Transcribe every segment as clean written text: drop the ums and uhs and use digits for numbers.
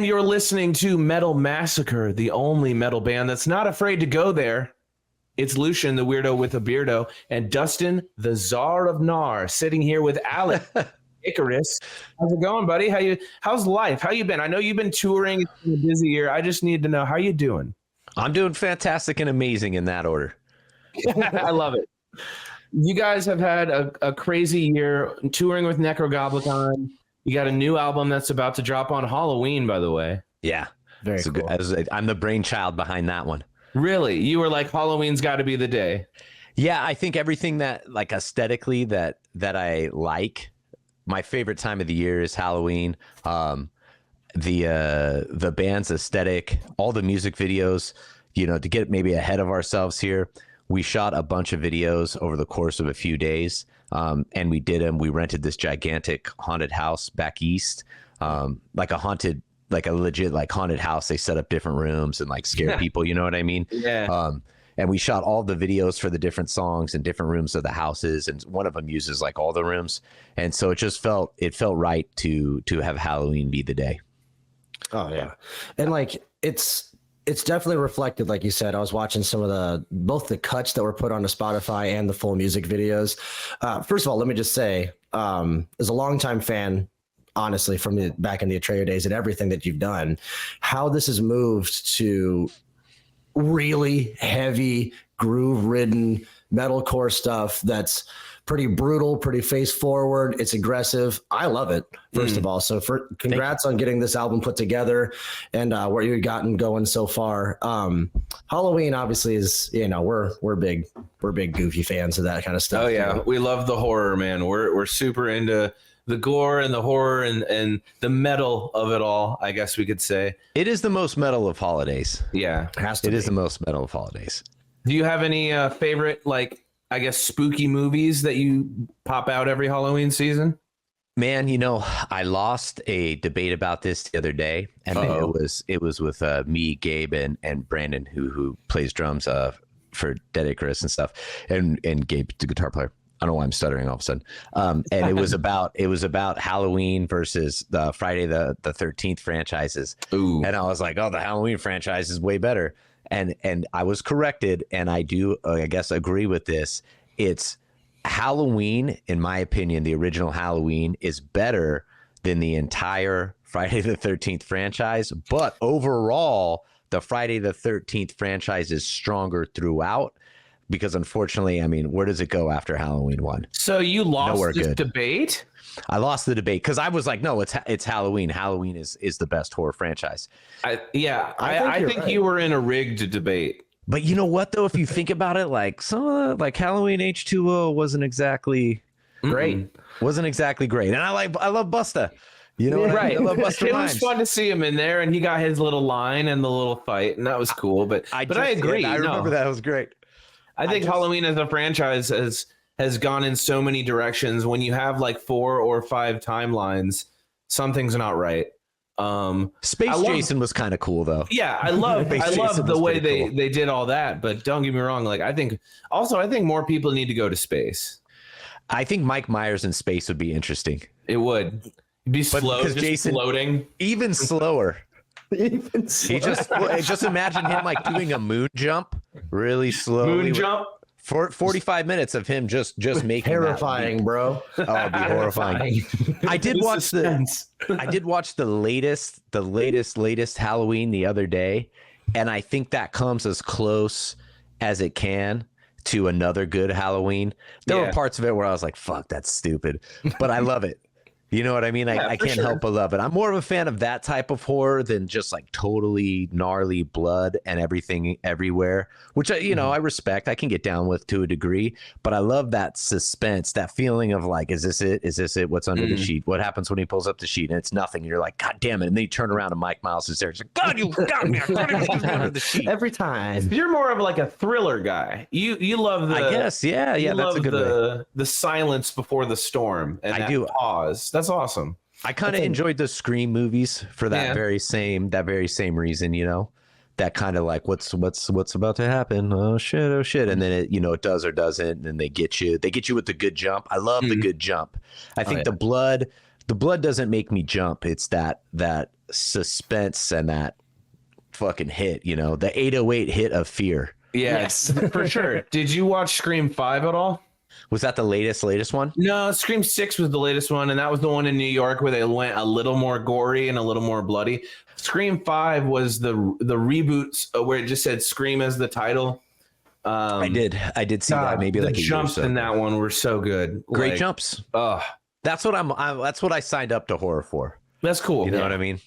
And you're listening to Metal Massacre, the only metal band that's not afraid to go there. It's Lucian, the weirdo with a beardo, and Dustin, the czar of gnar, sitting here with Alex, Icarus. How's it going, buddy? How's life? How you been? I know you've been touring. It's been a busy year. I just need to know, how you doing? I'm doing fantastic and amazing in that order. I love it. You guys have had a crazy year touring with Necrogoblicon. You got a new album that's about to drop on Halloween, by the way. Yeah. Very cool. I'm the brainchild behind that one. Really? You were like, Halloween's got to be the day. Yeah, I think everything that, like, aesthetically that I like, my favorite time of the year is Halloween. The band's aesthetic, all the music videos, you know, to get maybe ahead of ourselves here. We shot a bunch of videos over the course of a few days, and we did them. We rented this gigantic haunted house back east, like a legit like haunted house. They set up different rooms and like scare people. You know what I mean? Yeah. And we shot all the videos for the different songs in different rooms of the houses, and one of them uses like all the rooms. And so it felt right to have Halloween be the day. Oh yeah, and like it's definitely reflected, like you said. I was watching some of both the cuts that were put onto Spotify and the full music videos. First of all, let me just say, as a longtime fan, honestly, from back in the Atreyu days and everything that you've done, how this has moved to really heavy, groove-ridden metalcore stuff that's pretty brutal, pretty face forward. It's aggressive. I love it, first of all. So congrats on getting this album put together and what you've gotten going so far. Halloween obviously is, you know, we're big goofy fans of that kind of stuff. Oh yeah. We love the horror, man. We're super into the gore and the horror and the metal of it all, I guess we could say. It is the most metal of holidays. Yeah. It is the most metal of holidays. Do you have any favorite, like, I guess, spooky movies that you pop out every Halloween season? Man, you know, I lost a debate about this the other day, and it was with me, Gabe, and Brandon, who plays drums for Dead Icarus and stuff, and Gabe, the guitar player. I don't know why I'm stuttering all of a sudden. And it was about Halloween versus the Friday the 13th franchises. Ooh. And I was like, oh, the Halloween franchise is way better. And I was corrected, and I do, I guess, agree with this. It's Halloween, in my opinion, the original Halloween is better than the entire Friday the 13th franchise. But overall, the Friday the 13th franchise is stronger throughout because, unfortunately, I mean, where does it go after Halloween 1? So you lost this debate? I lost the debate because I was like, no, it's Halloween. Halloween is the best horror franchise. I think right. You were in a rigged debate. But you know what, though, if you think about it, like like Halloween H2O wasn't exactly great. Wasn't exactly great. And I love Busta. You know what right. I love Busta It Rhymes. was fun to see him in there, and he got his little line and the little fight, and that was cool. But I agree. I remember that. It was great. I think Halloween as a franchise has gone in so many directions. When you have like 4 or 5 timelines, something's not right. Jason was kind of cool though. Yeah, I love the way they did all that. But don't get me wrong, like I think more people need to go to space. I think Mike Myers in space would be interesting. It would. It'd be slow, because Jason floating even slower. He just imagine him like doing a moon jump really slowly. Moon jump. For 45 minutes of him just making terrifying, bro. Oh, it'd be horrifying. I did watch the latest Halloween the other day, and I think that comes as close as it can to another good Halloween. There were parts of it where I was like, fuck, that's stupid, but I love it. You know what I mean? I can't help but love it. I'm more of a fan of that type of horror than just like totally gnarly blood and everything everywhere, which I respect. I can get down with to a degree, but I love that suspense, that feeling of like, is this it? Is this it? What's under the sheet? What happens when he pulls up the sheet and it's nothing? You're like, God damn it. And then you turn around and Mike Miles is there. He's like, God, you got me. I thought it was under the sheet. Every time. You're more of like a thriller guy. You love the, I guess. Yeah. That's a good the silence before the storm. And I do pause. That's awesome. I kind of enjoyed the Scream movies for that very same reason, you know, that kind of like what's about to happen. Oh shit. And then it does or doesn't. And they get you with the good jump. I love the good jump. I think the blood the blood doesn't make me jump. It's that suspense and that fucking hit, you know, the 808 hit of fear. Yes, for sure. Did you watch Scream 5 at all? Was that the latest one? No, Scream 6 was the latest one, and that was the one in New York where they went a little more gory and a little more bloody. Scream 5 was the reboots where it just said Scream as the title. I did see that maybe like a jumps year or so. in that one were so good. Great jumps. That's what that's what I signed up to horror for. That's cool. You know what I mean?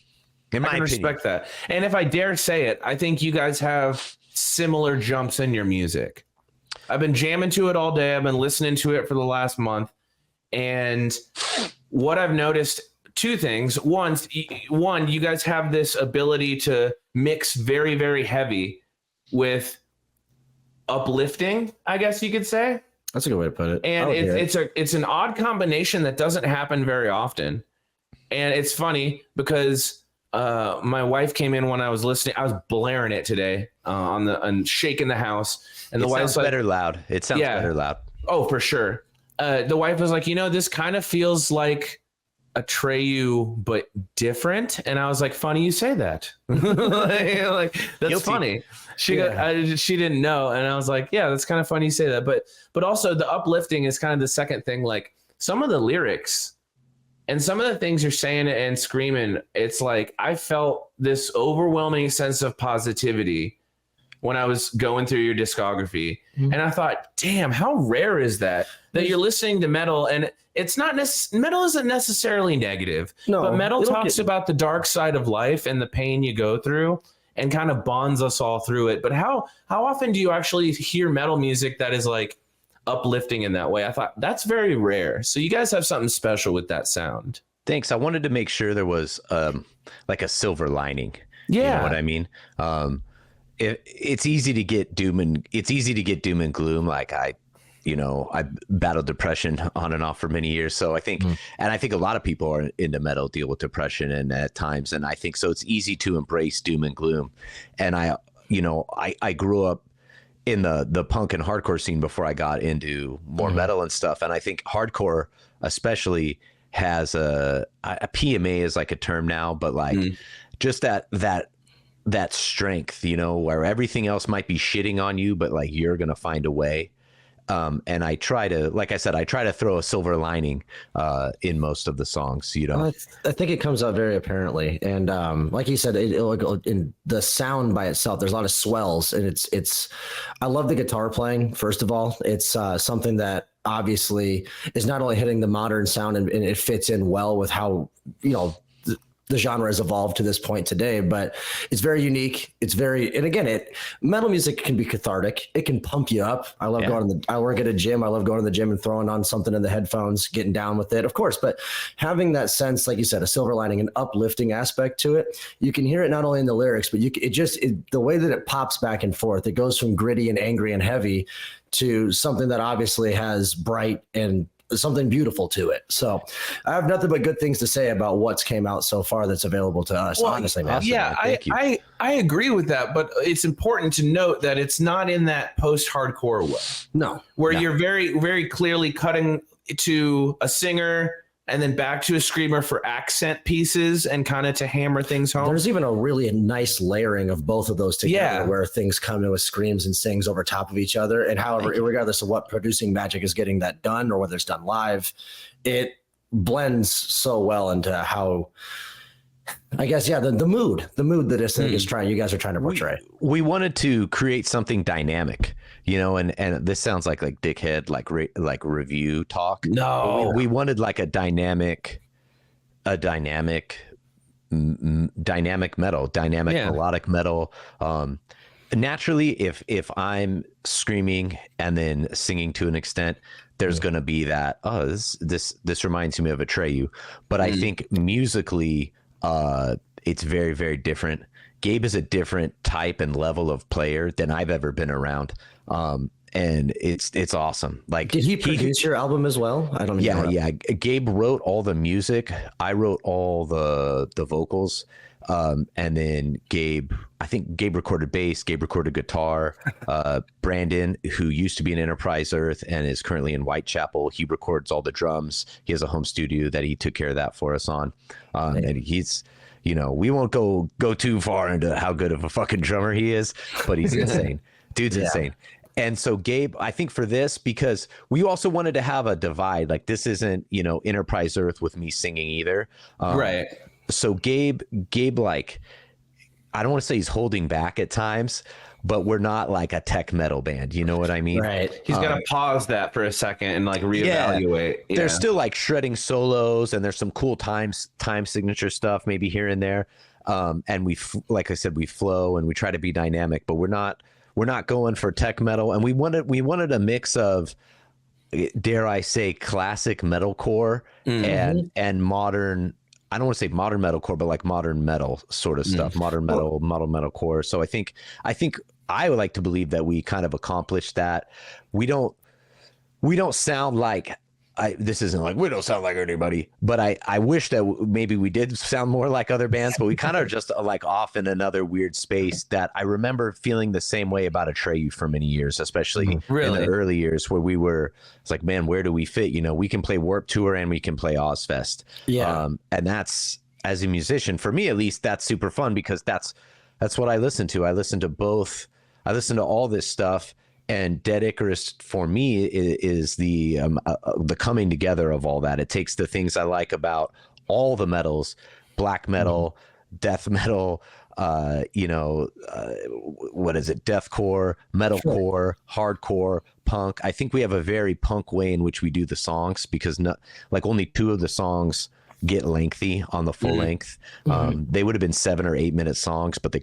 In my opinion. Respect that. And if I dare say it, I think you guys have similar jumps in your music. I've been jamming to it all day. I've been listening to it for the last month. And what I've noticed, two things. One, you guys have this ability to mix very, very heavy with uplifting, I guess you could say. That's a good way to put it. And it's an odd combination that doesn't happen very often. And it's funny because my wife came in when I was listening. I was blaring it today and shaking the house. And the wife's like, better loud. It sounds better loud. Oh, for sure. The wife was like, this kind of feels like Atreyu, but different. And I was like, funny you say that. like that's Guilty. Funny. She didn't know. And I was like, yeah, that's kind of funny you say that. But also the uplifting is kind of the second thing. Like some of the lyrics and some of the things you're saying and screaming, it's like I felt this overwhelming sense of positivity when I was going through your discography. And I thought, damn, how rare is that you're listening to metal and it's not metal isn't necessarily negative, but metal talks about the dark side of life and the pain you go through and kind of bonds us all through it. But how often do you actually hear metal music that is like uplifting in that way? I thought that's very rare. So you guys have something special with that sound. Thanks. I wanted to make sure there was like a silver lining. Yeah. You know what I mean? It's easy to get doom and gloom. Like I battled depression on and off for many years. So I think, and I think a lot of people are into metal deal with depression and at times. And I think so it's easy to embrace doom and gloom. And I grew up in the punk and hardcore scene before I got into more metal and stuff. And I think hardcore especially has a PMA is like a term now, but like just that strength, where everything else might be shitting on you, but like you're going to find a way. And I try to, like I said, throw a silver lining in most of the songs, I think it comes out very apparently. And like you said, in the sound by itself, there's a lot of swells and it's, I love the guitar playing. First of all, it's something that obviously is not only hitting the modern sound and it fits in well with how, the genre has evolved to this point today, but it's very unique. It's and again, metal music can be cathartic. It can pump you up. I love I work at a gym. I love going to the gym and throwing on something in the headphones, getting down with it, of course, but having that sense, like you said, a silver lining, an uplifting aspect to it. You can hear it not only in the lyrics, but the way that it pops back and forth, it goes from gritty and angry and heavy to something that obviously has bright and something beautiful to it. So I have nothing but good things to say about what's came out so far that's available to us. Honestly, man. Yeah, I agree with that, but it's important to note that it's not in that post-hardcore way. No. You're very, very clearly cutting to a singer and then back to a screamer for accent pieces and kind of to hammer things home. There's even a really nice layering of both of those together where things come in with screams and sings over top of each other. And however, regardless of what producing magic is getting that done or whether it's done live, it blends so well into how, I guess, the mood that this thing is you guys are trying to portray. We wanted to create something dynamic, and this sounds like dickhead, like review talk. No, we wanted like a dynamic metal, melodic metal. Naturally, if I'm screaming and then singing to an extent, there's going to be that, this reminds me of Atreyu. But I think musically, it's very, very different. Gabe is a different type and level of player than I've ever been around. And it's awesome. Like, did he produce your album as well? I don't know. Yeah. Gabe wrote all the music. I wrote all the vocals. And then I think Gabe recorded bass, Gabe recorded guitar. Brandon, who used to be in Enterprise Earth and is currently in Whitechapel, he records all the drums. He has a home studio that he took care of that for us on. And he's, we won't go too far into how good of a fucking drummer he is, but he's insane. Dude's insane. And so Gabe, I think for this, because we also wanted to have a divide, like this isn't, Enterprise Earth with me singing either. Right. So Gabe, like, I don't want to say he's holding back at times, but we're not like a tech metal band. You know what I mean? Right. He's got to pause that for a second and like reevaluate. Yeah. There's still like shredding solos, and there's some cool time signature stuff maybe here and there. And like I said, we flow and we try to be dynamic, but we're not going for tech metal. And we wanted a mix of, dare I say, classic metalcore and modern. I don't want to say modern metalcore, but like modern metal sort of stuff, modern metalcore. So I think I would like to believe that we kind of accomplished that. We don't sound like, this isn't like, we don't sound like anybody, but I wish that maybe we did sound more like other bands, but we kind of just like off in another weird space that I remember feeling the same way about Atreyu for many years, especially in the early years where it's like, man, where do we fit? We can play Warped Tour and we can play Ozfest. Yeah. And that's, as a musician, for me at least, that's super fun because that's what I listen to. I listen to both. I listen to all this stuff. And Dead Icarus for me is the coming together of all that. It takes the things I like about all the metals, black metal, death metal, what is it? Deathcore, metalcore, hardcore, punk. I think we have a very punk way in which we do the songs because only 2 of the songs get lengthy on the full length. They would have been 7 or 8 minute songs, but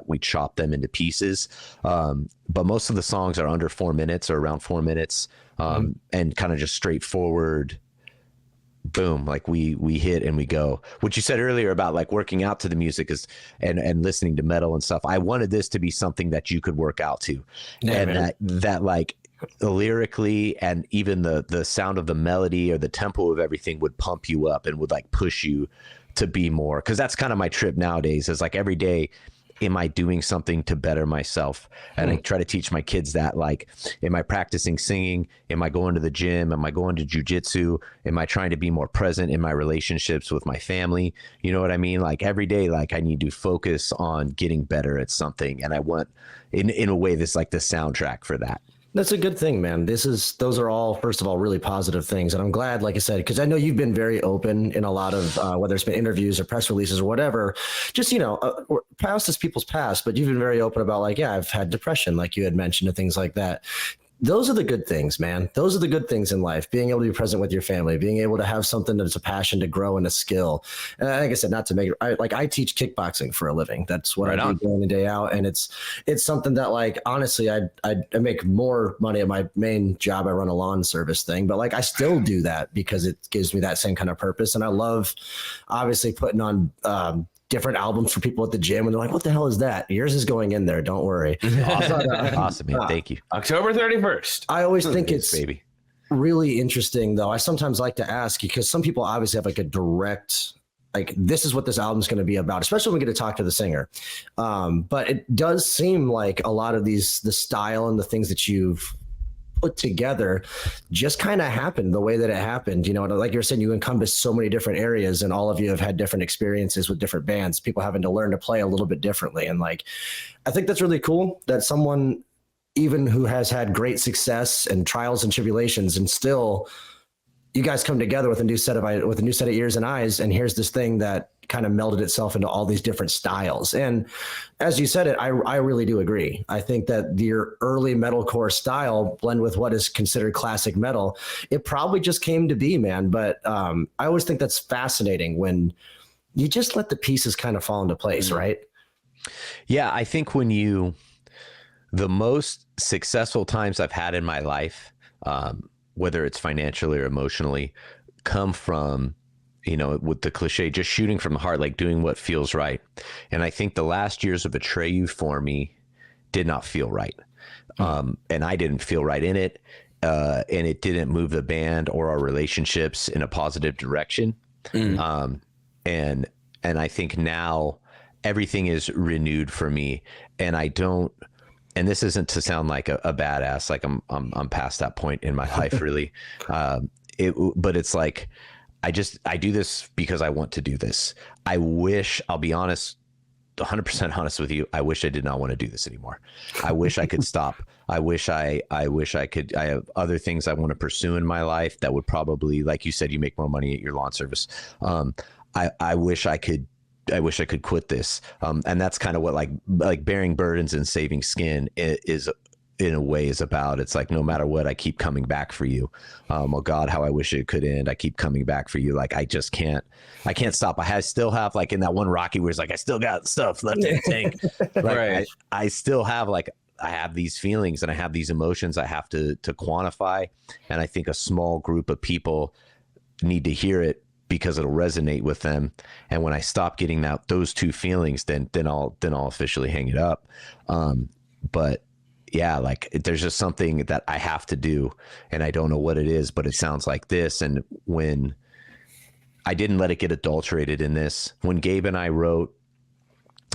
we chopped them into pieces. But most of the songs are under 4 minutes or around 4 minutes, and kind of just straightforward. Boom, like we hit and we go. What you said earlier about like working out to the music and listening to metal and stuff. I wanted this to be something that you could work out to, and that like lyrically and even the sound of the melody or the tempo of everything would pump you up and would like push you to be more, because that's kind of my trip nowadays, is like every day am I doing something to better myself? And I try to teach my kids that, like, am I practicing singing? Am I going to the gym? Am I going to jujitsu? Am I trying to be more present in my relationships with my family? You know what I mean? Like every day, like I need to focus on getting better at something, and I want in a way this like the soundtrack for that. That's a good thing, man. Those are all, first of all, really positive things. And I'm glad, like I said, because I know you've been very open in a lot of, whether it's been interviews or press releases or whatever, just, past is people's past, but you've been very open about like, yeah, I've had depression, like you had mentioned, and things like that. Those are the good things, man. Those are the good things in life. Being able to be present with your family, being able to have something that's a passion to grow and a skill. And like I said, not to make it, I teach kickboxing for a living. That's what I do day in and day out. And it's something that, like, honestly, I make more money at my main job. I run a lawn service thing, but like I still do that because it gives me that same kind of purpose. And I love obviously putting on different albums for people at the gym, and they're like, what the hell is that? Yours is going in there, don't worry. Awesome, man. Thank you. October 31st. I always think it's really interesting, though. I sometimes like to ask, because some people obviously have like a direct, like, this is what this album's going to be about, especially when we get to talk to the singer. But it does seem like a lot of the style and the things that you've put together just kind of happened the way that it happened. Like you're saying, you encompass so many different areas, and all of you have had different experiences with different bands, people having to learn to play a little bit differently. And like, I think that's really cool that someone, even who has had great success and trials and tribulations, and still you guys come together with a new set of ears and eyes, and here's this thing that kind of melded itself into all these different styles. And as you said it, I really do agree. I think that your early metalcore style blend with what is considered classic metal, it probably just came to be, man. But I always think that's fascinating when you just let the pieces kind of fall into place, right? Yeah, I think the most successful times I've had in my life, whether it's financially or emotionally, come from, with the cliche, just shooting from the heart, like doing what feels right. And I think the last years of Atreyu for me did not feel right. And I didn't feel right in it. And it didn't move the band or our relationships in a positive direction. And I think now, everything is renewed for me, and I don't. And this isn't to sound like a badass, like I'm past that point in my life, really. But it's like I do this because I want to do this. I wish, I'll be honest, 100% honest with you, I wish I did not want to do this anymore. I wish I could stop. I wish I could. I have other things I want to pursue in my life that would probably, like you said, you make more money at your lawn service. I wish I could. I wish I could quit this. And that's kind of what like bearing burdens and saving skin is in a way is about. It's like, no matter what, I keep coming back for you. Oh God, how I wish it could end. I keep coming back for you. Like, I can't stop. I still have, like in that one Rocky where it's like, I still got stuff left in the tank. Like, right. I still have, like, I have these feelings and I have these emotions I have to quantify. And I think a small group of people need to hear it, because it'll resonate with them. And when I stop getting those two feelings, then I'll officially hang it up. But yeah, like there's just something that I have to do, and I don't know what it is, but it sounds like this. And when I didn't let it get adulterated in this, when Gabe and I wrote,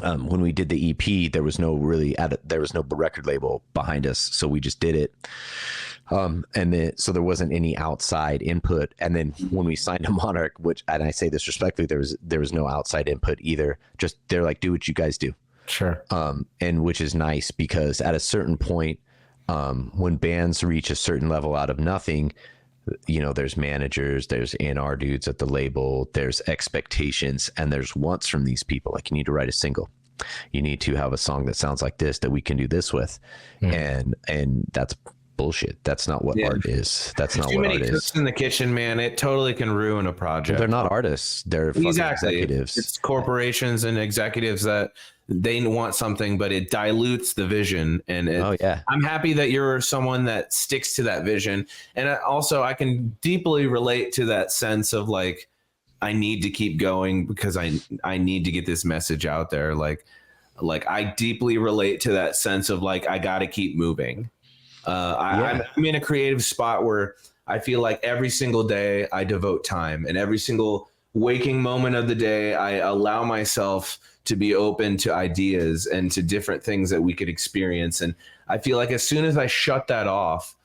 when we did the EP, there was no record label behind us. So we just did it. So there wasn't any outside input. And then when we signed to Monarch, and I say this respectfully, there was no outside input either. Just, they're like, do what you guys do. Sure. And which is nice, because at a certain point, when bands reach a certain level out of nothing, you know, there's managers, there's A&R dudes at the label, there's expectations, and there's wants from these people. Like, you need to write a single. You need to have a song that sounds like this, that we can do this with. And that's bullshit. That's not what art is. That's not what art is. Too many cooks in the kitchen, man. It totally can ruin a project. Well, they're not artists. They're fucking executives. It's corporations and executives that they want something, but it dilutes the vision. And I'm happy that you're someone that sticks to that vision. And I can deeply relate to that sense of like, I need to keep going because I need to get this message out there. Like I deeply relate to that sense of like, I got to keep moving. I'm in a creative spot where I feel like every single day I devote time, and every single waking moment of the day, I allow myself to be open to ideas and to different things that we could experience. And I feel like as soon as I shut that off,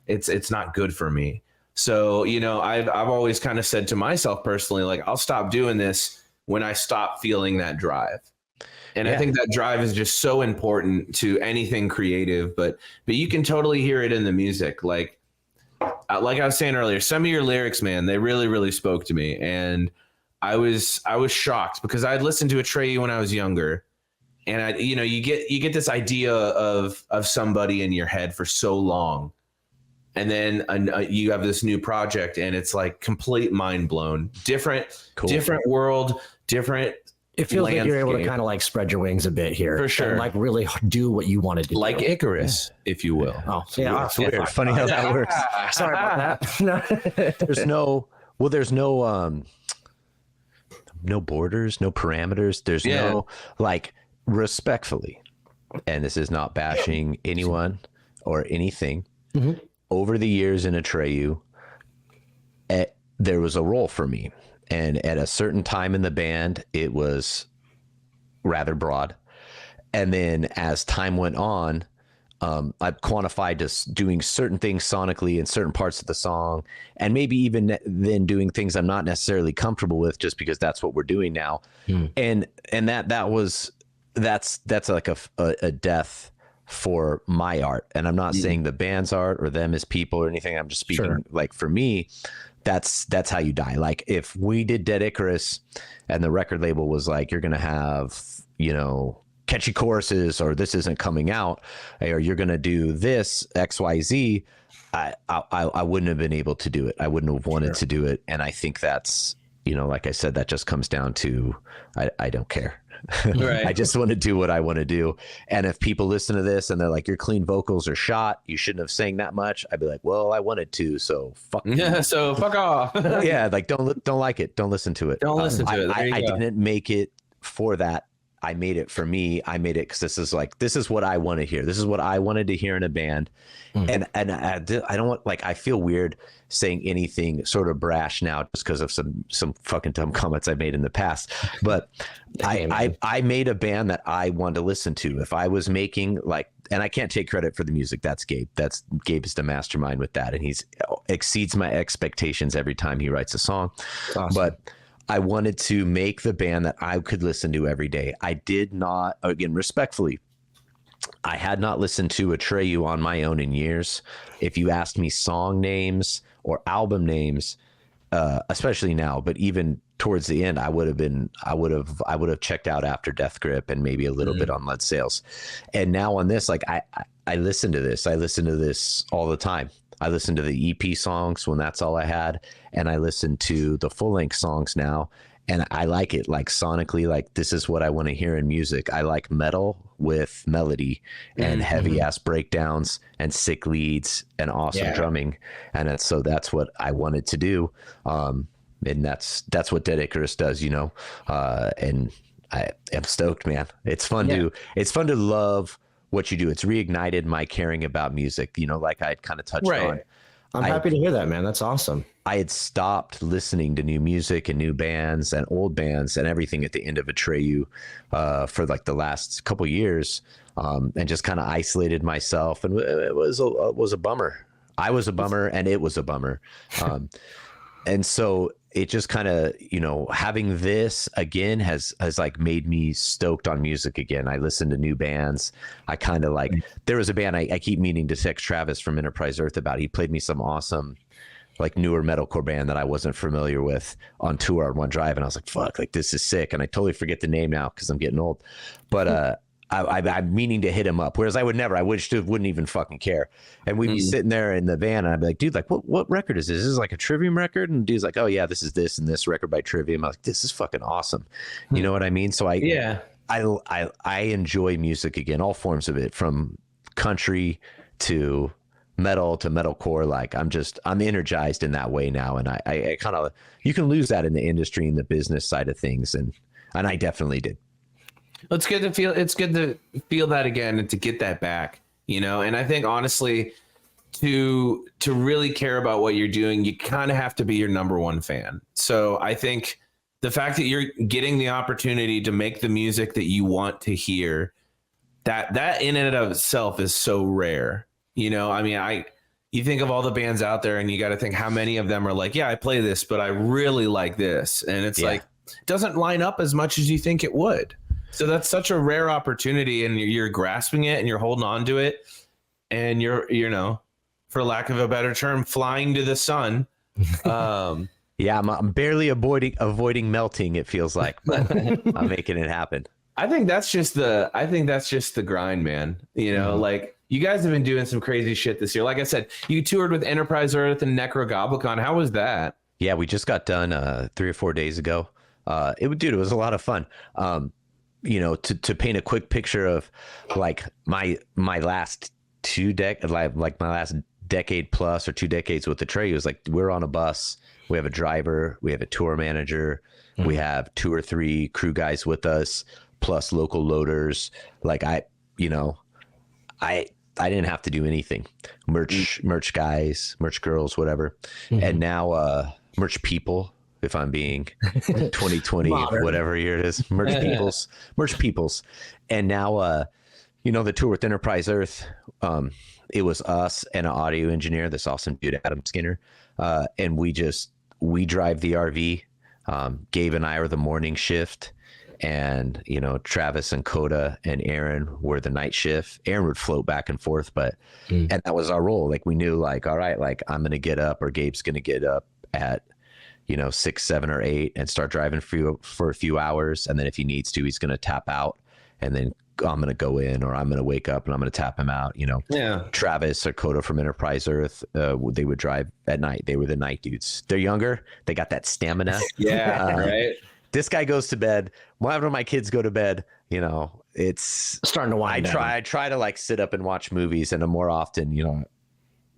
it's not good for me. So, you know, I've always kind of said to myself personally, like, I'll stop doing this when I stop feeling that drive. And I think that drive is just so important to anything creative, but you can totally hear it in the music. Like I was saying earlier, some of your lyrics, man, they really, really spoke to me. And I was shocked because I'd listened to Atreyu when I was younger. And you get this idea of somebody in your head for so long. And then you have this new project and it's like complete mind blown, different world, different. It feels like you're able to kind of like spread your wings a bit here. For sure. And like really do what you wanted to do. Like Icarus, if you will. Oh, yeah. It's weird. Funny how that works. Sorry about that. There's no borders, no parameters. There's no, like, respectfully, and this is not bashing anyone or anything. Mm-hmm. Over the years in Atreyu, there was a role for me. And at a certain time in the band, it was rather broad. And then as time went on, I quantified just doing certain things sonically in certain parts of the song, and maybe even then doing things I'm not necessarily comfortable with just because that's what we're doing now. And that's like a death for my art. And I'm not saying the band's art or them as people or anything. I'm just speaking like for me, that's how you die. Like if we did Dead Icarus and the record label was like, you're going to have, you know, catchy choruses, or this isn't coming out, or you're going to do this XYZ, I wouldn't have been able to do it. I wouldn't have wanted to do it. And I think that's, you know, like I said, that just comes down to, I don't care. Right. I just want to do what I want to do. And if people listen to this and they're like, your clean vocals are shot, you shouldn't have sang that much, I'd be like, well, I wanted to, so fuck you. So fuck off. Yeah, like don't like it, don't listen to it. Don't listen to it. I didn't make it for that. I made it for me. I made it because this is what I want to hear. This is what I wanted to hear in a band. And I don't want, like, I feel weird saying anything sort of brash now just because of some fucking dumb comments I made in the past. But I made a band that I wanted to listen to. If I was making, like, and I can't take credit for the music. That's Gabe. Gabe is the mastermind with that. And he's exceeds my expectations every time he writes a song. Awesome. But I wanted to make the band that I could listen to every day. I did not, again, respectfully, I had not listened to Atreyu on my own in years. If you asked me song names or album names, especially now, but even towards the end, I would have checked out after Death Grip and maybe a little bit on Lead Sales. And now on this, like I listen to this. I listen to this all the time. I listen to the EP songs when that's all I had, and I listen to the full length songs now. And I like it, like sonically, like this is what I want to hear in music. I like metal with melody and heavy ass breakdowns and sick leads and awesome drumming. And so that's what I wanted to do. And that's what Dead Icarus does, you know? And I am stoked, man. It's fun to love what you do. It's reignited my caring about music, you know, like I had kind of touched on. I'm happy to hear that, man. That's awesome. I had stopped listening to new music and new bands and old bands and everything at the end of Atreyu for like the last couple years, and just kind of isolated myself. And it was a bummer. I was a bummer, and it was a bummer. And so it just kind of, you know, having this again has like made me stoked on music again. I listen to new bands. I kind of like, there was a band I keep meaning to text Travis from Enterprise Earth about. He played me some awesome, like, newer metalcore band that I wasn't familiar with on tour on one drive. And I was like, fuck, like, this is sick. And I totally forget the name now because I'm getting old. But I'm meaning to hit him up. Whereas I wouldn't even fucking care. And we'd be sitting there in the van, and I'd be like, dude, like, what record is this? This is like a Trivium record? And the dude's like, oh yeah, this is this and this record by Trivium. I'm like, this is fucking awesome. You know what I mean? So I enjoy music again, all forms of it, from country to metal to metalcore. Like, I'm energized in that way now. And I kind of, you can lose that in the industry and the business side of things. And I definitely did. It's good to feel that again and to get that back, you know. And I think honestly, to really care about what you're doing, you kind of have to be your number one fan. So I think the fact that you're getting the opportunity to make the music that you want to hear, that in and of itself is so rare. You know, I mean, you think of all the bands out there, and you got to think how many of them are like, yeah, I play this, but I really like this. And it's like, it doesn't line up as much as you think it would. So that's such a rare opportunity, and you're grasping it and you're holding on to it, and you're, you know, for lack of a better term, flying to the sun. Yeah, I'm barely avoiding melting, it feels like, but I'm making it happen. I think that's just the grind, man. You know, like, you guys have been doing some crazy shit this year. Like I said, you toured with Enterprise Earth and Necrogoblicon. How was that? Yeah, we just got done 3 or 4 days ago. It was a lot of fun. You know, to paint a quick picture of like my last my last decade plus or 2 decades with the Trey, was like, we're on a bus, we have a driver, we have a tour manager, we have 2 or 3 crew guys with us, plus local loaders. Like, I didn't have to do anything. Merch guys, merch girls, whatever. And now merch people, if I'm being 2020, whatever year it is, merch peoples. And now, you know, the tour with Enterprise Earth, it was us and an audio engineer, this awesome dude, Adam Skinner. And we drive the RV. Gabe and I are the morning shift, and, you know, Travis and Coda and Aaron were the night shift. Aaron would float back and forth, and that was our role. Like, we knew, like, all right, like, I'm going to get up, or Gabe's going to get up at, you know, 6, 7, or 8 and start driving for a few hours. And then if he needs to, he's going to tap out, and then I'm going to go in, or I'm going to wake up and I'm going to tap him out, you know. Yeah. Travis or Coda from Enterprise Earth, they would drive at night. They were the night dudes. They're younger. They got that stamina. Yeah. Right. This guy goes to bed. Whenever my kids go to bed, you know, it's starting to wind down. I try to like sit up and watch movies, and more often, you know,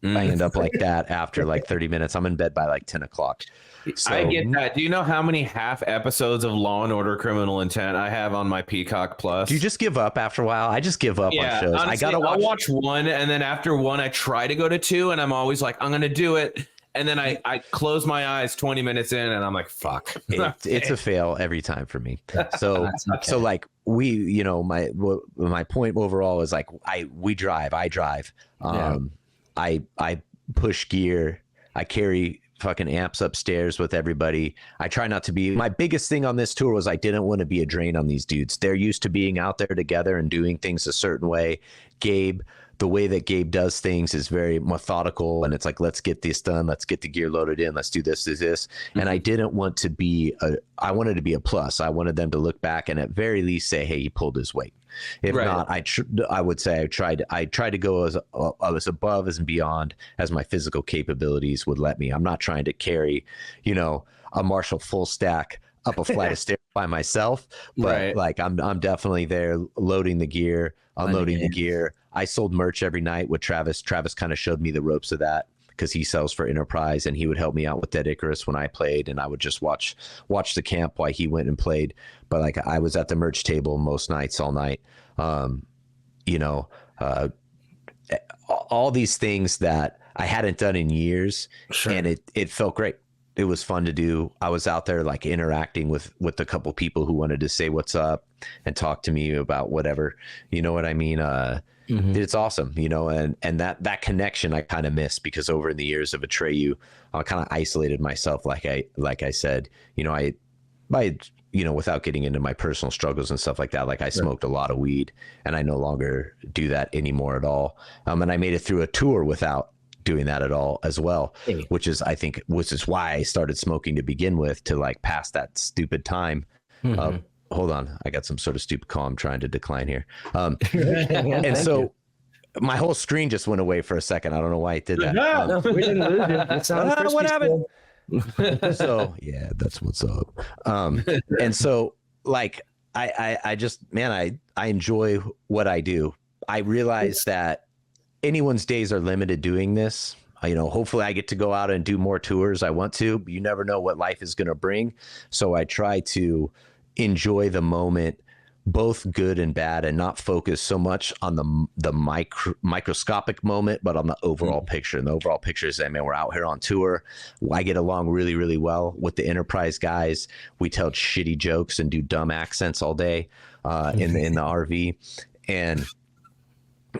I end up like that after like 30 minutes. I'm in bed by like 10 o'clock. So, I get that. Do you know how many half episodes of Law and Order Criminal Intent I have on my Peacock Plus? do you just give up after a while? I just give up on shows. Honestly, I gotta I'll watch one, and then after one, I try to go to two, and I'm always like, I'm gonna do it, and then I close my eyes 20 minutes in, and I'm like, fuck. It's a fail every time for me. So so like we, you know, my point overall is like I drive. I push gear. I carry fucking amps upstairs with everybody. I try not to be. My biggest thing on this tour was I didn't want to be a drain on these dudes. They're used to being out there together and doing things a certain way. Gabe, the way that Gabe does things is very methodical, and it's like, let's get this done. Let's get the gear loaded in. Let's do this, this. Mm-hmm. And I didn't want to be I wanted to be a plus. I wanted them to look back and at very least say, hey, he pulled his weight. If not, I would say I tried to go as above as and beyond as my physical capabilities would let me. I'm not trying to carry, you know, a Marshall full stack up a flight of stairs by myself, but like I'm definitely there loading the gear, unloading the gear. I sold merch every night with Travis. Travis kind of showed me the ropes of that because he sells for Enterprise, and he would help me out with Dead Icarus when I played, and I would just watch the camp while he went and played. But like I was at the merch table most nights, all night. You know, all these things that I hadn't done in years, and it felt great. It was fun to do. I was out there like interacting with a couple people who wanted to say what's up and talk to me about whatever, you know what I mean? It's awesome, you know, and that connection I kind of missed because over in the years of Atreyu, I kind of isolated myself. Like I said, you know, I, you know, without getting into my personal struggles and stuff like that, like I smoked a lot of weed, and I no longer do that anymore at all. And I made it through a tour without doing that at all as well, which is why I started smoking to begin with, to like pass that stupid time. Hold on, I got some sort of stupid call I'm trying to decline here. And so my whole screen just went away for a second. I don't know why it did that. No, we didn't lose you. It sounds crispy what happened? still. So yeah, that's what's up. And so like I just, man, I enjoy what I do. I realize that anyone's days are limited doing this. You know, hopefully I get to go out and do more tours. I want to, but you never know what life is going to bring. So I try to enjoy the moment, both good and bad, and not focus so much on the microscopic moment, but on the overall picture. And the overall picture is, I mean, we're out here on tour. I get along really, really well with the Enterprise guys. We tell shitty jokes and do dumb accents all day in the RV, and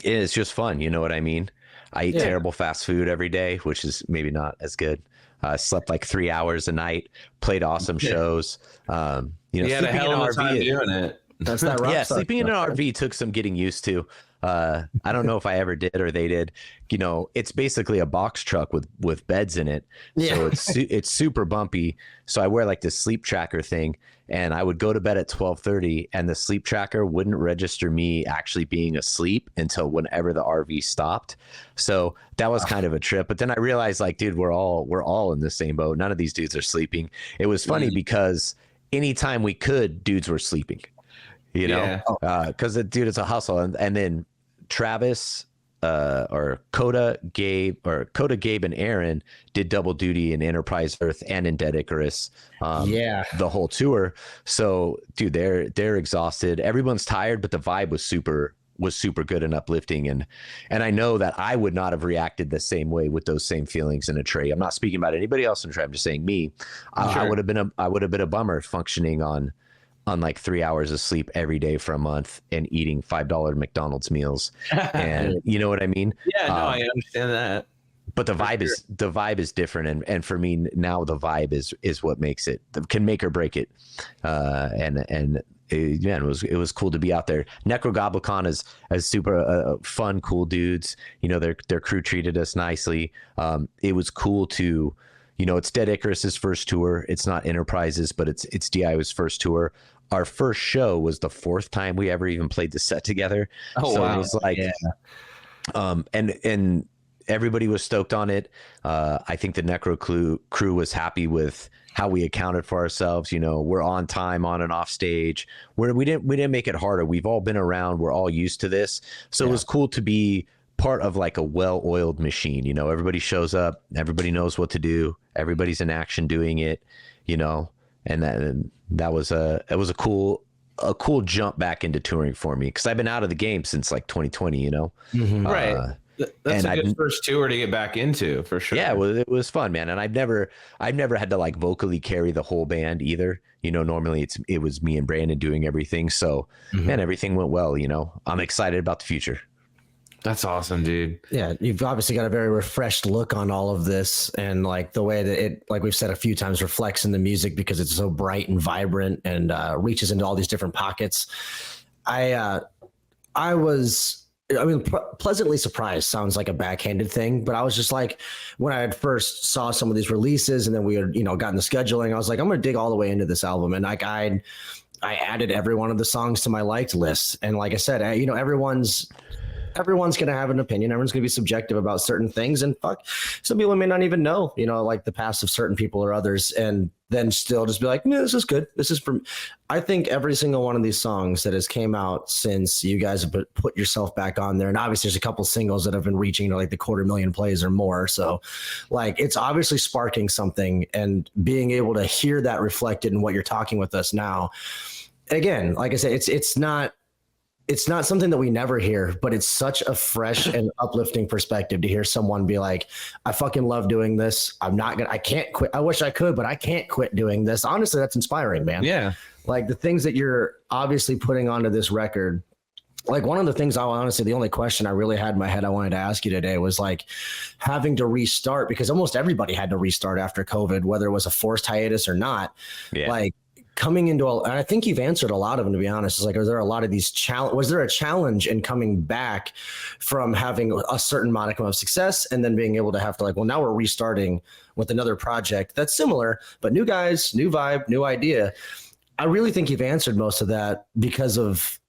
it's just fun. You know what I mean? I eat terrible fast food every day, which is maybe not as good. Slept like 3 hours a night, played awesome shows. You know, had a hell of a time doing it. That's that rock star sleeping in an stuff, RV took some getting used to. I don't know if I ever did or they did. You know, it's basically a box truck with beds in it. So it's super bumpy. So I wear like this sleep tracker thing, and I would go to bed at 12:30, and the sleep tracker wouldn't register me actually being asleep until whenever the RV stopped. So that was kind of a trip. But then I realized, like, dude, we're all in the same boat. None of these dudes are sleeping. It was funny because anytime we could, dudes were sleeping. You know, because dude, it's a hustle. And then Travis or Coda, Gabe, and Aaron did double duty in Enterprise Earth and in Dead Icarus. The whole tour. So, dude, they're exhausted. Everyone's tired, but the vibe was super good and uplifting. And I know that I would not have reacted the same way with those same feelings in a tray. I'm not speaking about anybody else in a tray. I'm just saying me. I would have been a bummer functioning on like 3 hours of sleep every day for a month and eating $5 McDonald's meals. And you know what I mean? Yeah, no, I understand that. But the vibe is different. And for me now, the vibe is what makes it, can make or break it. It was cool to be out there. Necrogoblicon is super fun, cool dudes. You know, their crew treated us nicely. It was cool to, you know, it's Dead Icarus's first tour. It's not Enterprise's, but it's DIO's first tour. Our first show was the fourth time we ever even played the set together. So wow. It was like, and everybody was stoked on it. I think the Necro crew was happy with how we accounted for ourselves. You know, we're on time, on and off stage. We didn't make it harder. We've all been around. We're all used to this. So it was cool to be part of like a well-oiled machine. You know, everybody shows up, everybody knows what to do, everybody's in action doing it, you know, and that was a cool jump back into touring for me, because I've been out of the game since like 2020, you know. Right. That's a good first tour to get back into, for sure. Yeah, well, it was fun, man. And I've never had to like vocally carry the whole band either. You know, normally it was me and Brandon doing everything. So man, everything went well, you know. I'm excited about the future. That's awesome, dude. Yeah, you've obviously got a very refreshed look on all of this, and like the way that it, like we've said a few times, reflects in the music because it's so bright and vibrant and reaches into all these different pockets. I was pleasantly surprised sounds like a backhanded thing, but I was just like, when I had first saw some of these releases and then we had, you know, gotten the scheduling, I was like, I'm going to dig all the way into this album. And like, I added every one of the songs to my liked list. And like I said, you know, everyone's going to have an opinion. Everyone's going to be subjective about certain things, and fuck, some people may not even know, you know, like the past of certain people or others, and then still just be like, no, this is good. This is from, I think every single one of these songs that has came out since you guys have put yourself back on there. And obviously there's a couple singles that have been reaching to like the 250,000 plays or more. So like, it's obviously sparking something, and being able to hear that reflected in what you're talking with us now. Again, like I said, it's not something that we never hear, but it's such a fresh and uplifting perspective to hear someone be like, I fucking love doing this. I can't quit. I wish I could, but I can't quit doing this. Honestly, that's inspiring, man. Yeah. Like the things that you're obviously putting onto this record. Like one of the things the only question I really had in my head I wanted to ask you today was like having to restart, because almost everybody had to restart after COVID, whether it was a forced hiatus or not. Yeah. Like, coming into and I think you've answered a lot of them, to be honest. It's like, are there a lot of these was there a challenge in coming back from having a certain modicum of success and then being able to have to like, well, now we're restarting with another project that's similar, but new guys, new vibe, new idea. I really think you've answered most of that because of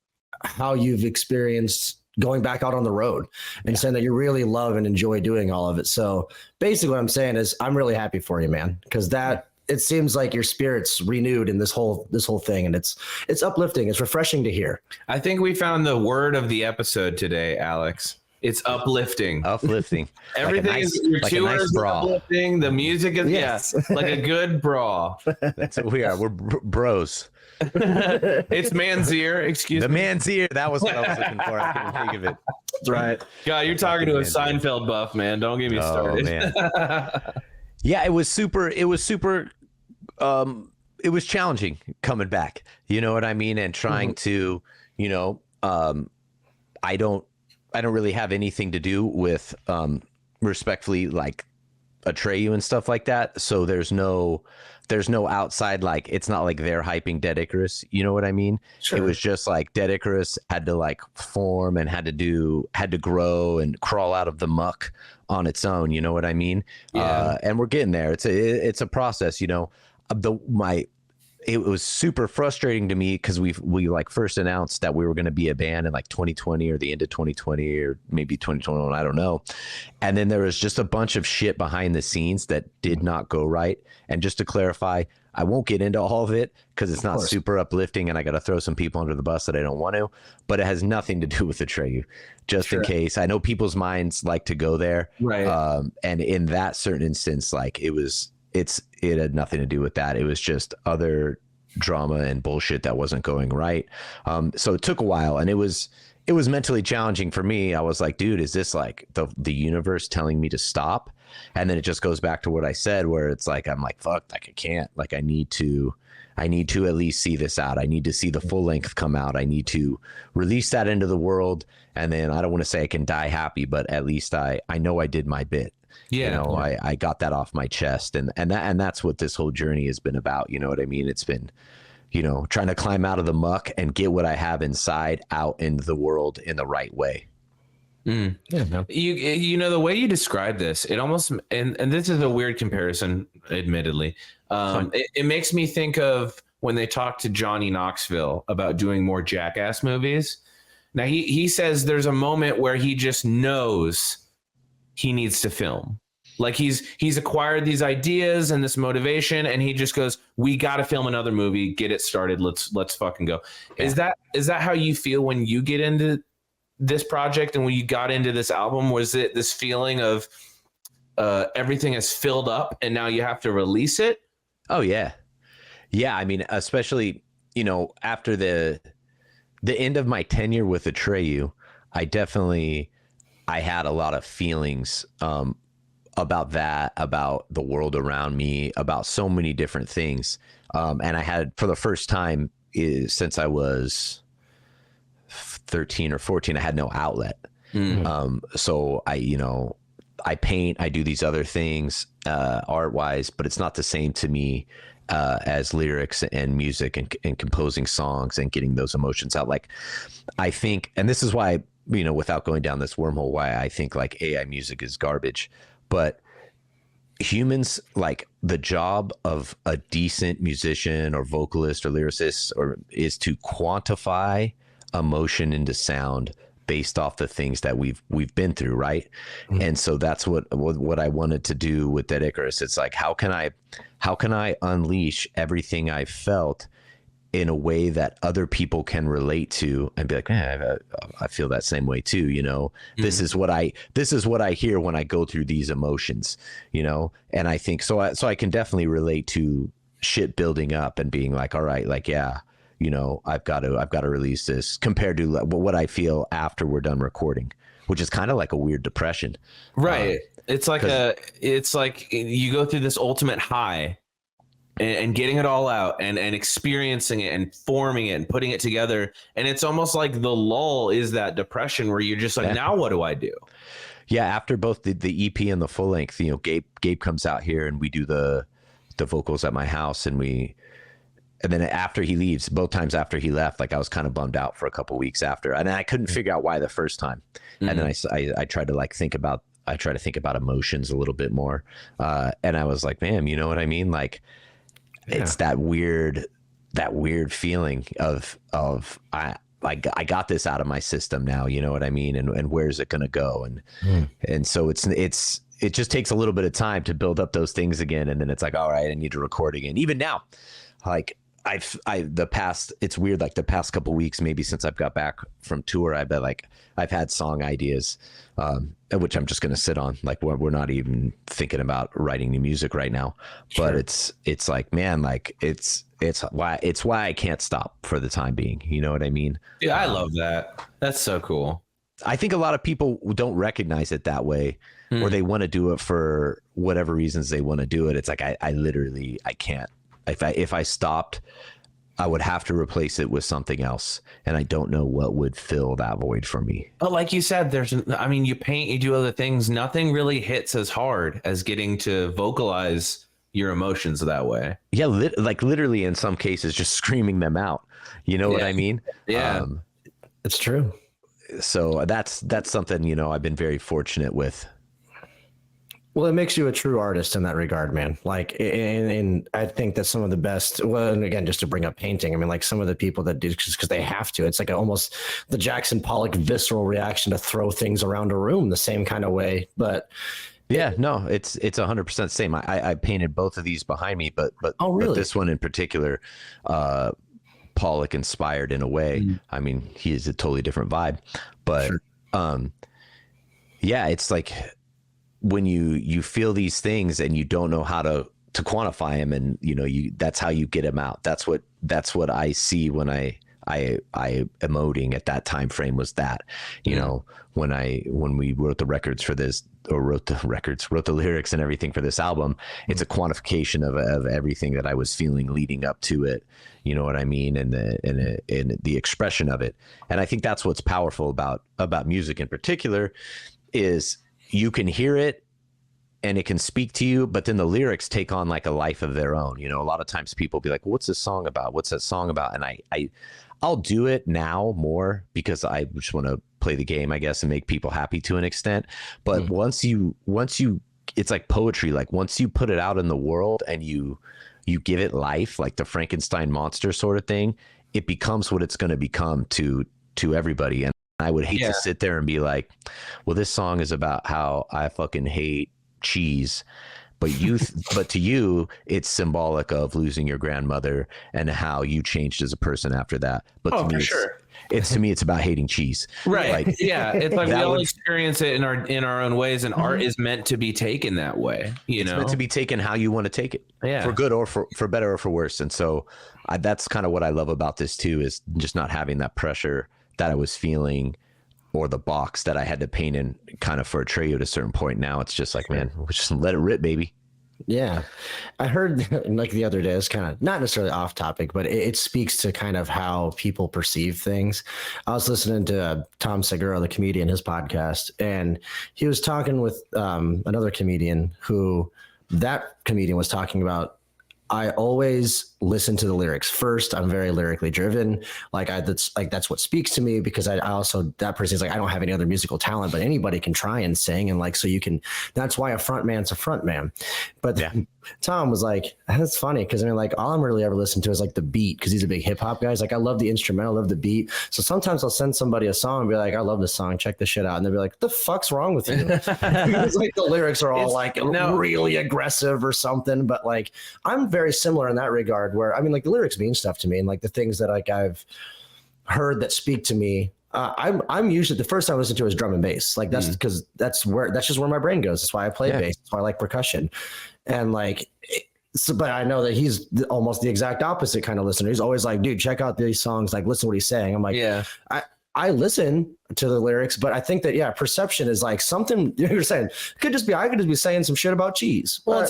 how you've experienced going back out on the road and saying that you really love and enjoy doing all of it. So basically what I'm saying is I'm really happy for you, man, because it seems like your spirit's renewed in this whole thing, and it's uplifting. It's refreshing to hear. I think we found the word of the episode today, Alex. It's uplifting. Uplifting. Everything like is your tour is uplifting. The music is yes, like a good bra. That's what we are. We're bros. It's man's ear. Excuse me. The man's ear. That was what I was looking for. I couldn't think of it. That's right. God, you're talking to a Seinfeld buff, man. Don't get me started. Man. Yeah, it was super. It was challenging coming back. You know what I mean? And trying to, you know, I don't really have anything to do with, respectfully, like Atreyu and stuff like that. So there's no outside, like, it's not like they're hyping Dead Icarus. You know what I mean? Sure. It was just like Dead Icarus had to like form and had to grow and crawl out of the muck on its own. You know what I mean? Yeah. And we're getting there. It's a process, you know. It was super frustrating to me because we like first announced that we were going to be a band in like 2020 or the end of 2020 or maybe 2021, I don't know. And then there was just a bunch of shit behind the scenes that did not go right. And just to clarify, I won't get into all of it because it's not super uplifting and I got to throw some people under the bus that I don't want to, but it has nothing to do with Atreyu, just in case. I know people's minds like to go there. Right. And in that certain instance, like it had nothing to do with that. It was just other drama and bullshit that wasn't going right. So it took a while, and it was mentally challenging for me. I was like, dude, is this like the universe telling me to stop? And then it just goes back to what I said, where it's like, I'm like, fuck, like I can't, like I need to at least see this out. I need to see the full length come out. I need to release that into the world. And then I don't want to say I can die happy, but at least I know I did my bit. Yeah, you know, I got that off my chest, and that's what this whole journey has been about. You know what I mean? It's been, you know, trying to climb out of the muck and get what I have inside out into the world in the right way. Yeah, you know, the way you describe this, it almost, and this is a weird comparison, admittedly. It makes me think of when they talked to Johnny Knoxville about doing more Jackass movies. Now he says there's a moment where he just knows he needs to film. Like he's acquired these ideas and this motivation, and he just goes, we got to film another movie, get it started. Let's fucking go. Yeah. Is that how you feel when you get into this project and when you got into this album? Was it this feeling of everything is filled up and now you have to release it? Oh yeah. Yeah. I mean, especially, you know, after the end of my tenure with Atreyu, I had a lot of feelings about that, about the world around me, about so many different things. And I had, for the first time since I was 13 or 14, I had no outlet. So I paint, I do these other things art wise, but it's not the same to me as lyrics and music and composing songs and getting those emotions out. Like, I think, and this is why, you know, without going down this wormhole, why I think like AI music is garbage, but humans, like, the job of a decent musician or vocalist or lyricist is to quantify emotion into sound based off the things that we've been through, right? And so that's what I wanted to do with Dead Icarus. It's like, how can I unleash everything I felt in a way that other people can relate to and be like, man, I feel that same way too, you know. This is what I hear when I go through these emotions, you know. And I think so I can definitely relate to shit building up and being like, all right, like, yeah, you know, I've got to release this, compared to what I feel after we're done recording, which is kind of like a weird depression. Right. It's like you go through this ultimate high and getting it all out and experiencing it and forming it and putting it together. And it's almost like the lull is that depression where you're just like, now what do I do? Yeah. After both the EP and the full length, you know, Gabe comes out here and we do the vocals at my house, and then after he leaves, both times after he left, like, I was kind of bummed out for a couple weeks after, and I couldn't figure out why the first time. And then I tried to like think about emotions a little bit more. And I was like, man, you know what I mean? Like, it's that weird feeling of I got this out of my system now, you know what I mean? And where's it going to go? And so it just takes a little bit of time to build up those things again. And then it's like, all right, I need to record again. Even now, like, it's weird, like the past couple weeks, maybe since I've got back from tour, I've had song ideas, which I'm just going to sit on. Like, we're not even thinking about writing new music right now, but it's like, man, like, it's why I can't stop for the time being. You know what I mean? Yeah. I love that. That's so cool. I think a lot of people don't recognize it that way, or they want to do it for whatever reasons they want to do it. It's like, I literally can't. If I stopped, I would have to replace it with something else, and I don't know what would fill that void for me. But like you said, you paint, you do other things. Nothing really hits as hard as getting to vocalize your emotions that way. Yeah, like literally in some cases, just screaming them out. You know what I mean? Yeah, it's true. So that's something, you know, I've been very fortunate with. Well, it makes you a true artist in that regard, man. Like, and I think that some of the best, well, and again, just to bring up painting, I mean, like, some of the people that do just because they have to, it's like almost the Jackson Pollock visceral reaction to throw things around a room the same kind of way. But yeah, no, it's 100% the same. I painted both of these behind me, but oh, really? But this one in particular, Pollock inspired in a way. I mean, he is a totally different vibe, but yeah, it's like, when you feel these things and you don't know how to quantify them, and you know, that's how you get them out. That's what I see when I emoting at that time frame, was that, you know, when we wrote the records for this, or wrote the lyrics and everything for this album, it's a quantification of everything that I was feeling leading up to it. You know what I mean? And the expression of it. And I think that's what's powerful about music in particular, is you can hear it and it can speak to you, but then the lyrics take on like a life of their own. You know, a lot of times people be like, well, what's this song about? What's that song about? And I'll do it now more because I just want to play the game, I guess, and make people happy to an extent. But once you, it's like poetry. Like, once you put it out in the world and you give it life, like the Frankenstein monster sort of thing, it becomes what it's going to become to everybody. And I would hate to sit there and be like, well, this song is about how I fucking hate cheese, but but to you, it's symbolic of losing your grandmother and how you changed as a person after that. But to me, It's to me, it's about hating cheese. Right. Like, yeah. It's like we that all would- experience it in our own ways, and art is meant to be taken that way. It's meant to be taken how you want to take it, Yeah. for good or for better or for worse. And so that's kind of what I love about this too, is just not having that pressure that I was feeling, or the box that I had to paint in kind of for Atreyu at a certain point. Now it's just like, man, we'll just let it rip, baby. Yeah, I heard like the other day, it's kind of not necessarily off topic, but it speaks to kind of how people perceive things. I was listening to Tom Segura, the comedian, his podcast, and he was talking with another comedian who that comedian was talking about. I always listen to the lyrics first. I'm very lyrically driven. That's what speaks to me, because I also, that person's like, I don't have any other musical talent, but anybody can try and sing. And like, so you can, that's why a front man's a front man. But yeah. Tom was like, that's funny. Cause I mean, like, all I'm really ever listening to is like the beat. Cause he's a big hip hop guy. He's like, I love the instrumental, I love the beat. So sometimes I'll send somebody a song and be like, I love this song, check this shit out. And they'll be like, what the fuck's wrong with you? Because like the lyrics are all really aggressive or something. But like, I'm very similar in that regard, where, I mean, like the lyrics mean stuff to me, and like the things that like I've heard that speak to me. I'm usually, the first time I listen to is drum and bass. Like that's because that's just where my brain goes. That's why I play bass. That's why I like percussion. And like, but I know that he's almost the exact opposite kind of listener. He's always like, dude, check out these songs. Like, listen to what he's saying. I'm like, yeah, I listen to the lyrics, but I think that, perception is like something you're saying. I could just be saying some shit about cheese. Well,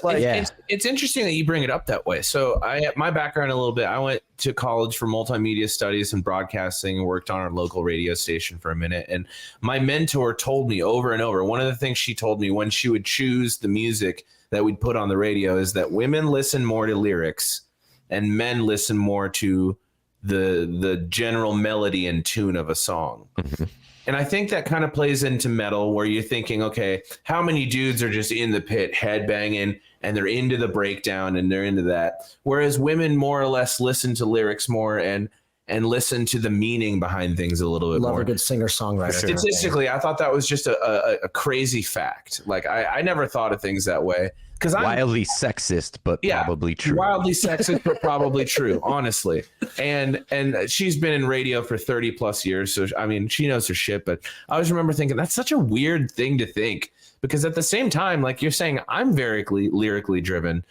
it's interesting that you bring it up that way. So my background a little bit, I went to college for multimedia studies and broadcasting and worked on our local radio station for a minute. And my mentor told me over and over, one of the things she told me when she would choose the music that we'd put on the radio is that women listen more to lyrics and men listen more to the general melody and tune of a song. Mm-hmm. And I think that kind of plays into metal, where you're thinking, okay, how many dudes are just in the pit headbanging and they're into the breakdown and they're into that, whereas women more or less listen to lyrics more and listen to the meaning behind things a little bit more. Love a good singer-songwriter. Statistically, I thought that was just a crazy fact. Like I never thought of things that way. Because I'm wildly sexist, but probably true. Wildly sexist, but probably true, honestly. And she's been in radio for 30 plus years. So, I mean, she knows her shit. But I always remember thinking that's such a weird thing to think, because at the same time, like you're saying, I'm very lyrically driven.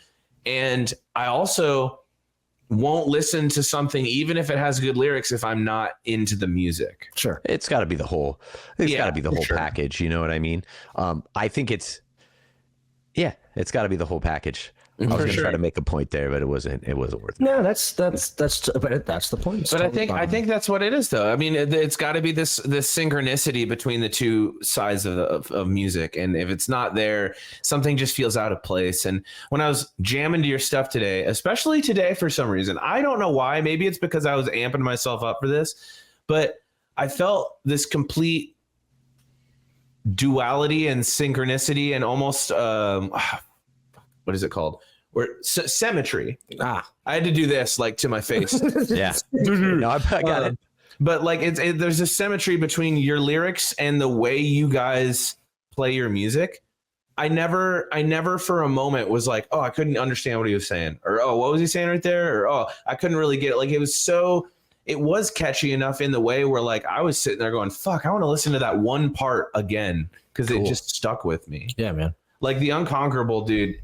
And I also won't listen to something, even if it has good lyrics, if I'm not into the music. Sure. It's got to be the whole, got to be the whole package. You know what I mean? I think it's got to be the whole package. I was going to try to make a point there, but it wasn't worth it. No, that's but that's the point. It's but totally I think that's what it is, though. I mean, it's got to be this synchronicity between the two sides of music, and if it's not there, something just feels out of place. And when I was jamming to your stuff today, especially today, for some reason, I don't know why. Maybe it's because I was amping myself up for this, but I felt this complete duality and synchronicity and almost what is it called? Symmetry. I had to do this like to my face. Yeah. No, I got it. But like there's a symmetry between your lyrics and the way you guys play your music. I never for a moment was like, oh, I couldn't understand what he was saying, or oh, what was he saying right there, or oh, I couldn't really get it. Like it was catchy enough in the way where like I was sitting there going, fuck, I want to listen to that one part again, because it just stuck with me. Yeah, man. Like the Unconquerable, dude.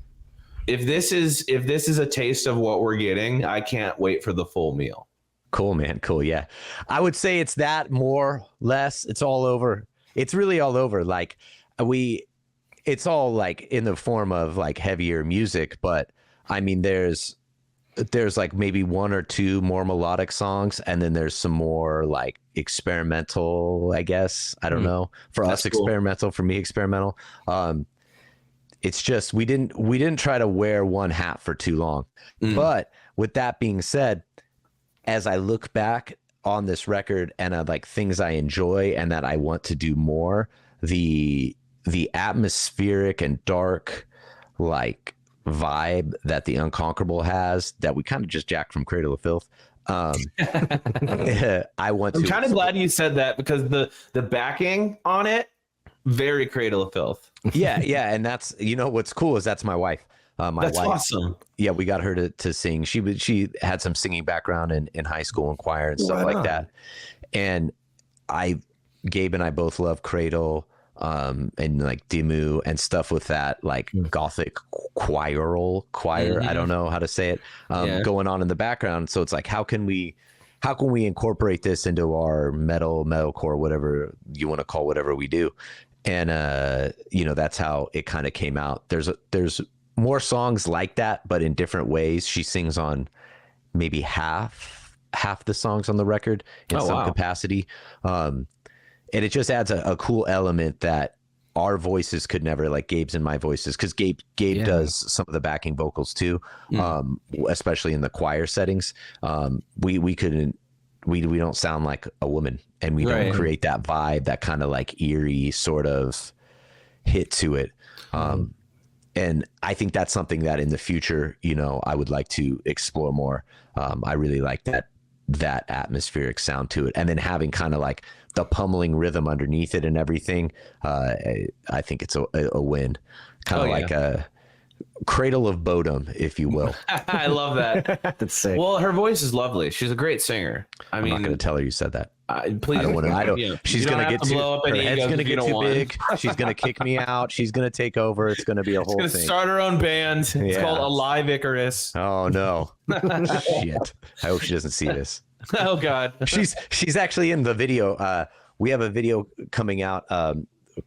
If this is a taste of what we're getting, I can't wait for the full meal. Cool, man. Cool. Yeah. I would say it's that, more, less. It's all over. It's really all over. Like it's all like in the form of like heavier music, but I mean, there's like maybe one or two more melodic songs, and then there's some more like experimental, I guess. I don't know. For us, experimental. For me, experimental. It's just we didn't try to wear one hat for too long. But with that being said, as I look back on this record and like things I enjoy and that I want to do more, the atmospheric and dark like vibe that the Unconquerable has, that we kind of just jacked from Cradle of Filth. I'm kind of glad you said that, because the backing on it, very Cradle of Filth. Yeah, and that's, you know, what's cool is that's my wife. That's wife, awesome. Yeah, we got her to sing. She had some singing background in high school and choir and stuff like that. And Gabe and I both love Cradle, and like Dimmu and stuff with that, like gothic choir. I don't know how to say it, going on in the background. So it's like, how can we incorporate this into our metalcore, whatever you want to call whatever we do? And, that's how it kind of came out. There's more songs like that, but in different ways. She sings on maybe half the songs on the record in some capacity. And it just adds a cool element that our voices could never, like Gabe's and my voices, because Gabe does some of the backing vocals too, especially in the choir settings. We don't sound like a woman, and we don't create that vibe, that kind of like eerie sort of hit to it. And I think that's something that in the future, I would like to explore more. I really like that atmospheric sound to it, and then having kind of like the pummeling rhythm underneath it and everything. I think it's a win, kind of like a Cradle of Bodom, if you will. I love that. That's sick. Well, her voice is lovely. She's a great singer. I'm not going to tell her you said that. Please, I don't want to. She's going to get too. Her head's going to get too big. She's going to kick me out. She's going to take over. It's going to be a whole thing. She's going to start her own band. It's called Alive Icarus. Oh no! Shit! I hope she doesn't see this. Oh God. She's actually in the video. We have a video coming out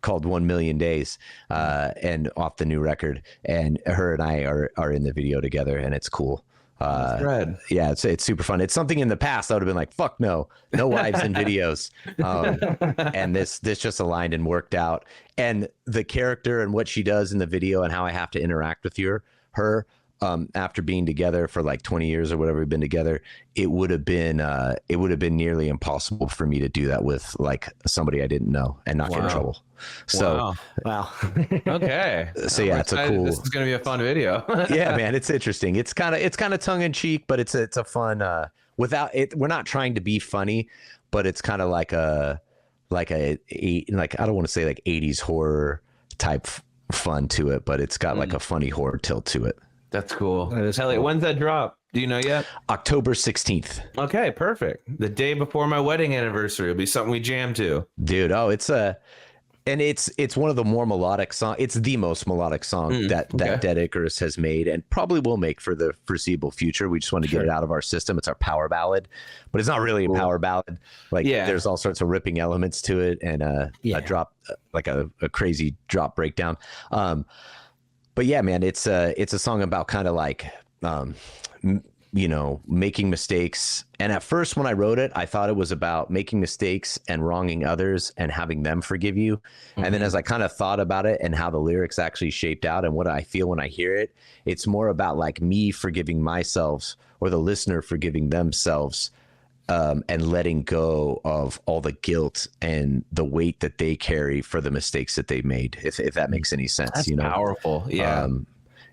called 1 Million Days, and off the new record, and her and I are in the video together, and it's cool. Yeah, it's super fun. It's something in the past I would have been like, fuck no wives in videos, and this just aligned and worked out. And the character and what she does in the video and how I have to interact with her after being together for like 20 years or whatever we've been together, it would have been nearly impossible for me to do that with like somebody I didn't know and not get in trouble. So wow. Okay. So yeah, it's a cool. This is gonna be a fun video. Yeah, man, it's interesting. It's kind of tongue in cheek, but it's a fun. Without it, we're not trying to be funny, but it's kind of like I don't want to say like 80s horror type fun to it, but it's got like a funny horror tilt to it. That's cool. Cool. When's that drop? Do you know yet? October 16th. Okay, perfect. The day before my wedding anniversary. It'll be something we jam to. Dude, it's one of the more melodic songs. It's the most melodic song that Dead Icarus has made and probably will make for the foreseeable future. We just want to get it out of our system. It's our power ballad, but it's not really a power ballad. There's all sorts of ripping elements to it and a drop, like a crazy drop breakdown. But yeah, man, it's a song about kind of like, making mistakes. And at first when I wrote it, I thought it was about making mistakes and wronging others and having them forgive you. And then as I kind of thought about it and how the lyrics actually shaped out and what I feel when I hear it, it's more about like me forgiving myself or the listener forgiving themselves, and letting go of all the guilt and the weight that they carry for the mistakes that they made, if that makes any sense. That's powerful. Yeah.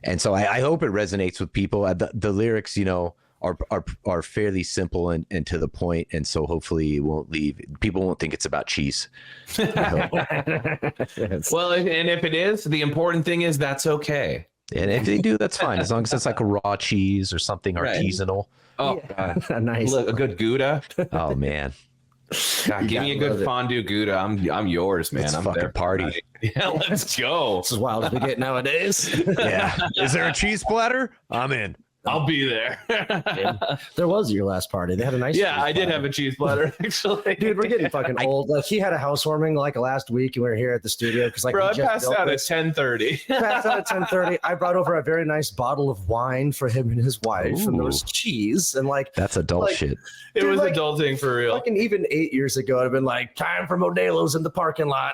And so I hope it resonates with people. The lyrics, are fairly simple and to the point, and so hopefully people won't think it's about cheese. Well, and if it is, the important thing is that's okay. And if they do, that's fine, as long as it's like a raw cheese or something artisanal. Oh, God. Nice. Look, a good Gouda. Oh man, God, give me a good fondue Gouda. I'm yours, man. Let's I'm fucking there. party. Yeah, let's go. This is wild as we get nowadays. Yeah. Is there a cheese platter? I'm in. I'll be there. There was your last party. They had a nice. Yeah, I did have a cheese platter actually. Dude, we're getting fucking old. Like he had a housewarming like last week, and we were here at the studio because like bro, I we just passed out at 10:30. Passed out at 10:30. I brought over a very nice bottle of wine for him and his wife, and there was cheese and like that's adult shit. It dude, was like, adulting for real. Fucking even 8 years ago, I'd have been like, time for Modelo's in the parking lot.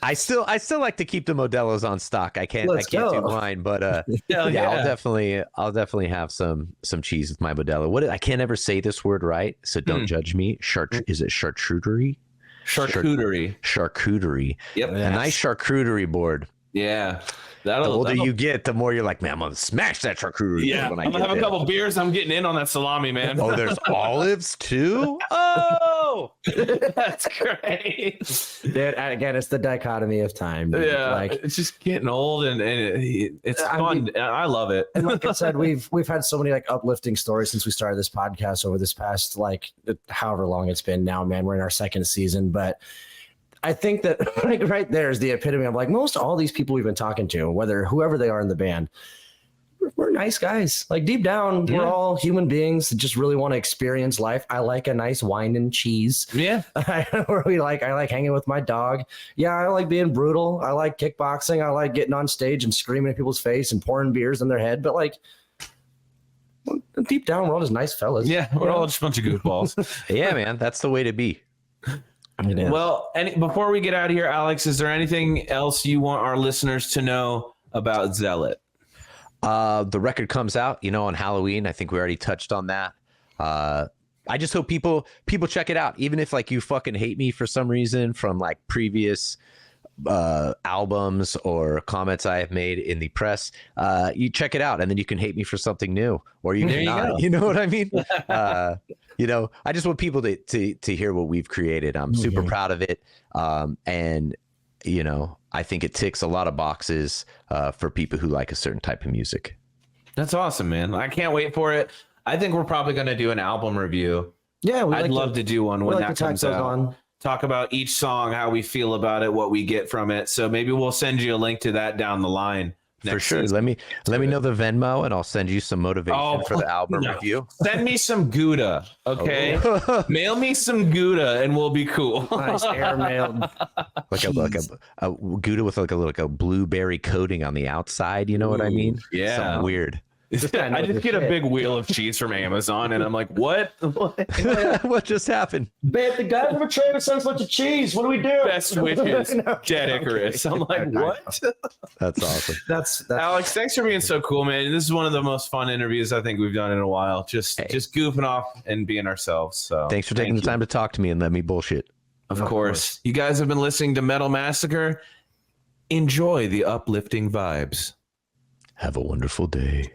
I still like to keep the Modelo's on stock. I can't do wine, but I'll definitely have some cheese with my Modelo. I can't ever say this word right, so don't judge me. Is it charcuterie? Charcuterie. Yep. A nice charcuterie board. Yeah. The older you get, the more you're like, man, I'm gonna smash that charcuterie. Yeah, I'm gonna have a couple beers. I'm getting in on that salami, man. Oh, there's olives too. Oh, no. That's great. Dude, again, it's the dichotomy of time. Dude. Yeah, Like, it's just getting old, and it's fun. I love it. and like I said, we've had so many like uplifting stories since we started this podcast over this past like however long it's been now, man. We're in our second season, but I think that like right there is the epitome of like most all these people we've been talking to, whether whoever they are in the band, we're nice guys. Like deep down, we're all human beings that just really want to experience life. I like a nice wine and cheese. Yeah. I like hanging with my dog. Yeah, I like being brutal. I like kickboxing. I like getting on stage and screaming at people's face and pouring beers in their head. But like deep down, we're all just nice fellas. Yeah, we're all just a bunch of goofballs. Yeah, man, that's the way to be. Well, before we get out of here, Alex, is there anything else you want our listeners to know about Zealot? The record comes out, on Halloween. I think we already touched on that. I just hope people check it out, even if like you fucking hate me for some reason from like previous albums or comments I have made in the press. You check it out, and then you can hate me for something new, or you can not. You know what I mean? I just want people to hear what we've created. I'm super proud of it, and I think it ticks a lot of boxes for people who like a certain type of music. That's awesome, man. I can't wait for it. I think we're probably going to do an album review. Yeah, I'd love to do one when that comes out. Talk about each song, how we feel about it, what we get from it. So maybe we'll send you a link to that down the line. For sure. Let me know the Venmo, and I'll send you some motivation for the album review. Send me some Gouda, okay? Mail me some Gouda, and we'll be cool. Nice airmailed. Like a Gouda with like a blueberry coating on the outside. You know what I mean? Yeah. Something weird. I just get a big wheel of cheese from Amazon, and I'm like, what? What just happened? Babe, the guy from Travis sent us a bunch of cheese. What do we do? Best wishes, Dead Icarus. I'm like, what? That's awesome. That's Alex, thanks for being so cool, man. This is one of the most fun interviews I think we've done in a while. Just goofing off and being ourselves. So thanks for taking the time to talk to me and let me bullshit. Of course. You guys have been listening to Metal Massacre. Enjoy the uplifting vibes. Have a wonderful day.